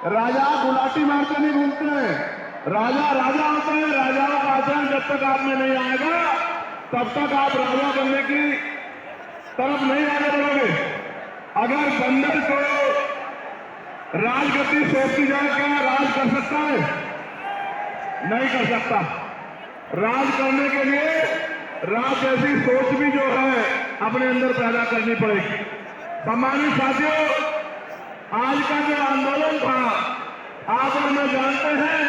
राजा गुलाटी मारते नहीं घूमते हैं। राजा राजा होता है। राजाओं का आचरण जब तक आप में नहीं आएगा तब तक आप राजा बनने की तरफ नहीं आगे बढ़ोगे। अगर बंदर को राजगद्दी सौंपी जाए, क्या राज कर सकता है? नहीं कर सकता। राज करने के लिए राज जैसी सोच भी जो है अपने अंदर पैदा करनी पड़ेगी। सम्मानित साथियों, आज का जो आंदोलन था, आप और मैं जानते हैं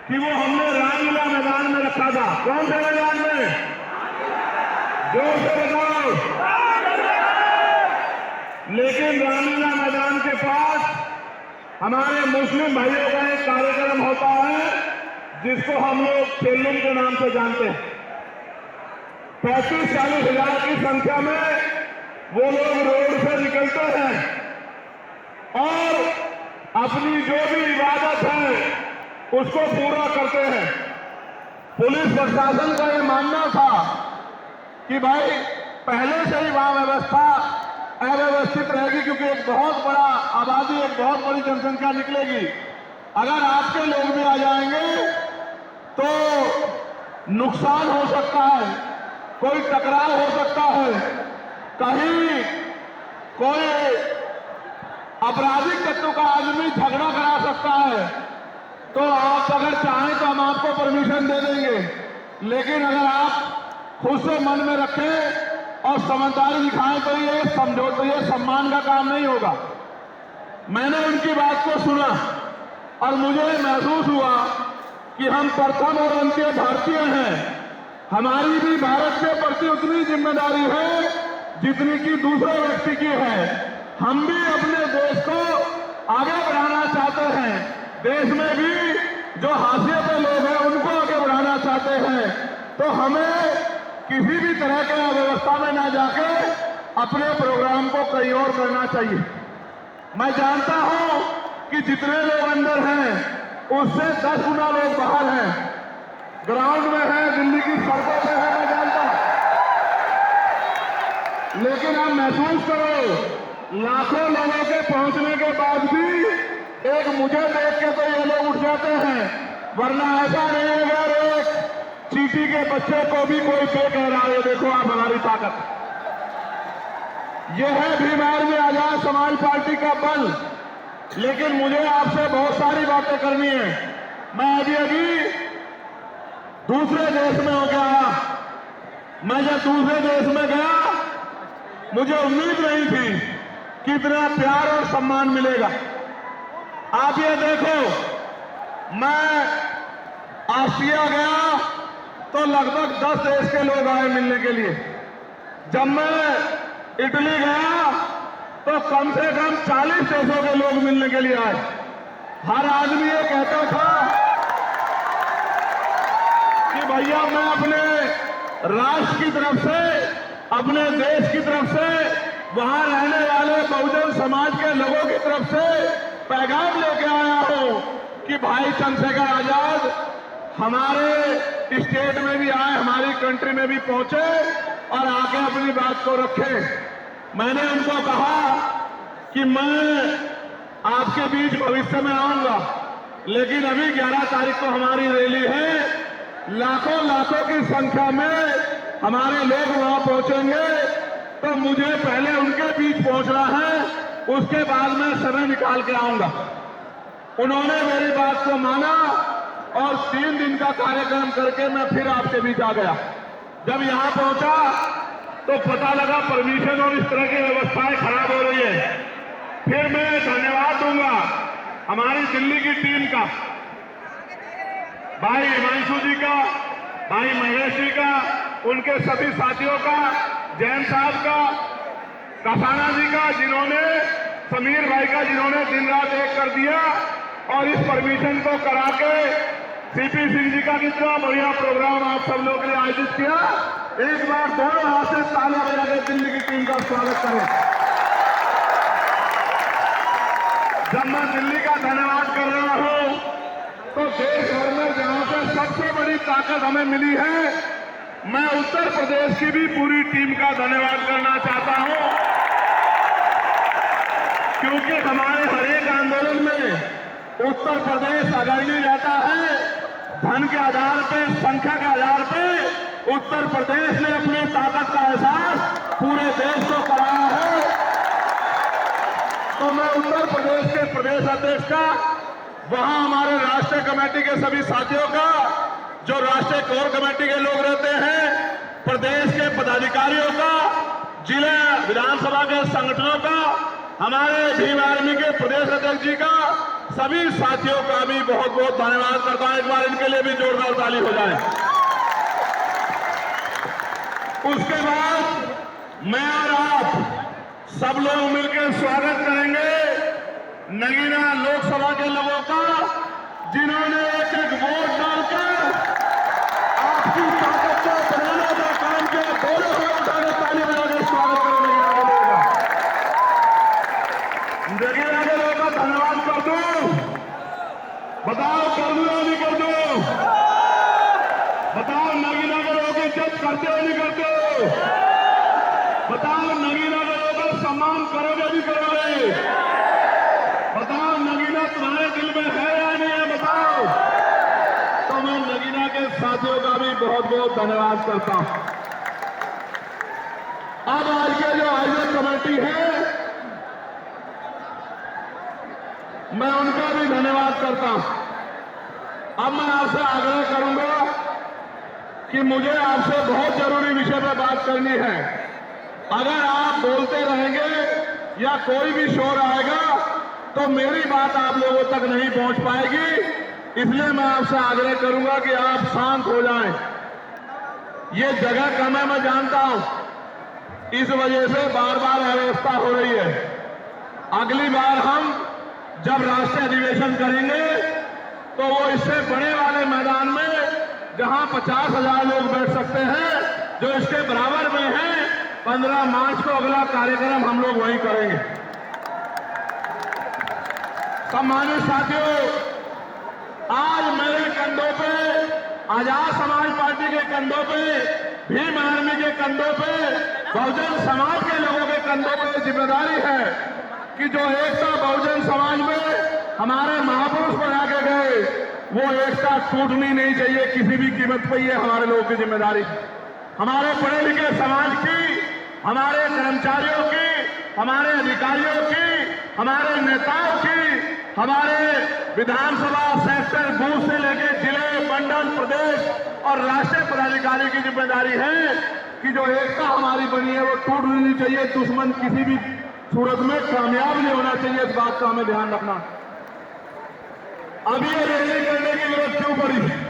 कि वो हमने रामलीला मैदान में रखा था। कौन से मैदान में? जोर से बताओ। लेकिन रामलीला मैदान के पास हमारे मुस्लिम भाइयों का एक कार्यक्रम होता है जिसको हम लोग सेलूम के नाम से जानते हैं। 35-40 हजार की संख्या में वो लोग रोड से निकलते हैं और अपनी जो भी इबादत है उसको पूरा करते हैं। पुलिस प्रशासन का ये मानना था कि भाई पहले से ही वहां व्यवस्था अव्यवस्थित रहेगी, क्योंकि एक बहुत बड़ा आबादी, एक बहुत बड़ी जनसंख्या निकलेगी। अगर आपके लोग भी आ जाएंगे तो नुकसान हो सकता है, कोई टकराव हो सकता है, कहीं कोई आपराधिक तत्व का आदमी झगड़ा करा सकता है। तो आप अगर चाहें तो हम आपको परमिशन दे देंगे, लेकिन अगर आप खुद से मन में रखें और समझदारी दिखाएं तो ये समझौता, ये सम्मान का काम नहीं होगा। मैंने उनकी बात को सुना और मुझे महसूस हुआ कि हम प्रथम और अंत्य भारतीय हैं। हमारी भी भारत के प्रति उतनी जिम्मेदारी है जितनी कि दूसरे व्यक्ति की है। हम भी अपने देश को आगे बढ़ाना चाहते हैं। देश में भी जो हाशिए पे लोग हैं उनको आगे बढ़ाना चाहते हैं। तो हमें किसी भी तरह के अव्यवस्था में ना जाके अपने प्रोग्राम को कहीं और करना चाहिए। मैं जानता हूं कि जितने लोग अंदर हैं उससे 10 गुना लोग बाहर हैं, ग्राउंड में हैं, दिल्ली की सड़कों पे हैं, मैं जानता हूं। लेकिन आप महसूस करो, लाखों लोगों के पहुंचने के बाद भी एक मुझे देख के तो ये लोग उठ जाते हैं, वरना ऐसा नहीं है यार एक चीटी के बच्चे को भी कोई पे कह रहा है। देखो आप हमारी ताकत, यह है भीम आर्मी आजाद समाज पार्टी का बल। लेकिन मुझे आपसे बहुत सारी बातें करनी है। मैं अभी दूसरे देश में होकर आया। मैं जब दूसरे देश में गया मुझे उम्मीद नहीं थी कि इतना प्यार और सम्मान मिलेगा। आप ये देखो, मैं ऑस्ट्रिया गया तो लगभग 10 देश के लोग आए मिलने के लिए। जब मैं इटली गया तो कम से कम 40 देशों के लोग मिलने के लिए आए। हर आदमी ये कहता था कि भैया मैं अपने राष्ट्र की तरफ से, अपने देश की तरफ से, वहां रहने वाले बहुजन समाज के लोगों की तरफ से पैगाम लेके आया हूं कि भाई चंद्रशेखर आजाद हमारे स्टेट में भी आए, हमारी कंट्री में भी पहुंचे और आके अपनी बात को रखे। मैंने उनको कहा कि मैं आपके बीच भविष्य में आऊंगा, लेकिन अभी 11 तारीख को हमारी रैली है। लाखों लाखों की संख्या में हमारे लोग वहां पहुंचेंगे, तो मुझे पहले उनके बीच पहुंचना है, उसके बाद मैं समय निकाल के आऊंगा। उन्होंने मेरी बात को माना और 3 दिन का कार्यक्रम करके मैं फिर आपके बीच आ गया। जब यहां पहुंचा तो पता लगा परमिशन और इस तरह की व्यवस्थाएं खराब हो रही है। फिर मैं धन्यवाद दूंगा हमारी दिल्ली की टीम का, भाई हिमांशु जी का, भाई महेश जी का, उनके सभी साथियों का, जैन साहब का, कसाना जी का, जिन्होंने, समीर भाई का, जिन्होंने दिन रात एक कर दिया और इस परमिशन को करा के सीपी सिंह जी का कितना बढ़िया प्रोग्राम आप सब लोगों के लिए आयोजित किया। एक बार दोनों हाथ से तालियां बजा के दिल्ली की टीम का स्वागत करें। जब मैं दिल्ली का धन्यवाद कर रहा हूं तो देश भर में जहां से सबसे बड़ी ताकत हमें मिली है, मैं उत्तर प्रदेश की भी पूरी टीम का धन्यवाद करना चाहता हूं, क्योंकि हमारे हर एक आंदोलन में उत्तर प्रदेश अग्रणी रहता है। धन के आधार पे, संख्या के आधार पे उत्तर प्रदेश ने अपनी ताकत का एहसास पूरे देश को कराया है। तो मैं उत्तर प्रदेश के प्रदेश अध्यक्ष का, वहां हमारे राष्ट्रीय कमेटी के सभी साथियों का, जो राष्ट्रीय कोर कमेटी के लोग रहते हैं, प्रदेश के पदाधिकारियों का, जिला विधानसभा के संगठनों का, हमारे भीम आर्मी के प्रदेश अध्यक्ष जी का, सभी साथियों का भी बहुत बहुत धन्यवाद करता हूं। एक बार इनके लिए भी जोरदार ताली हो जाए। उसके बाद मैं और आप सब लोग मिलकर स्वागत करेंगे नगीना लोकसभा के लोगों का, जिन्होंने एक एक वोट डालकर आपकी ताकत को बनाने का काम किया। दोनों को उठाकर ताली बजाकर स्वागत करें नगीना के लोगों का धन्यवाद कर दूं। बताओ कर दूं या नहीं कर दूं? बताओ नगीना के लोगों की इज्जत करते हो नहीं करते हो? बताओ नगीना के लोगों का सम्मान करोगे नहीं करोगे? बताओ नगीना तुम्हारे दिल में है या नहीं है? बताओ। तो मैं नगीना के साथियों का भी बहुत बहुत धन्यवाद करता हूं। अब आज के जो आयोजक कमेटी है, मैं उनका भी धन्यवाद करता हूं। अब मैं आपसे आग्रह करूंगा कि मुझे आपसे बहुत जरूरी विषय पर बात करनी है। अगर आप बोलते रहेंगे या कोई भी शोर आएगा तो मेरी बात आप लोगों तक नहीं पहुंच पाएगी। इसलिए मैं आपसे आग्रह करूंगा कि आप शांत हो जाएं। ये जगह कम है, मैं जानता हूं, इस वजह से बार बार अव्यवस्था हो रही है। अगली बार हम जब राष्ट्रीय अधिवेशन करेंगे तो वो इससे बड़े वाले मैदान में, जहां 50,000 लोग बैठ सकते हैं, जो इसके बराबर में है, 15 मार्च को अगला कार्यक्रम हम लोग वहीं करेंगे। सम्मानित साथियों, आज मेरे कंधों पे, आजाद समाज पार्टी के कंधों पे, भीम आर्मी के कंधों पे, बहुजन समाज के लोगों के कंधों पे जिम्मेदारी है कि जो एकता बहुजन समाज में हमारे महापुरुष बना के गए, वो एकता टूटनी नहीं चाहिए किसी भी कीमत पर। ये हमारे लोगों की जिम्मेदारी, हमारे पढ़े लिखे समाज की, हमारे कर्मचारियों की, हमारे अधिकारियों की, हमारे नेताओं की, हमारे विधानसभा सेक्टर बूथ से लेकर जिले, मंडल, प्रदेश और राष्ट्रीय पदाधिकारी की जिम्मेदारी है कि जो एकता हमारी बनी है वो टूटनी नहीं चाहिए। दुश्मन किसी भी सूरत में कामयाब नहीं होना चाहिए, इस बात का हमें ध्यान रखना। अब ये रैली करने की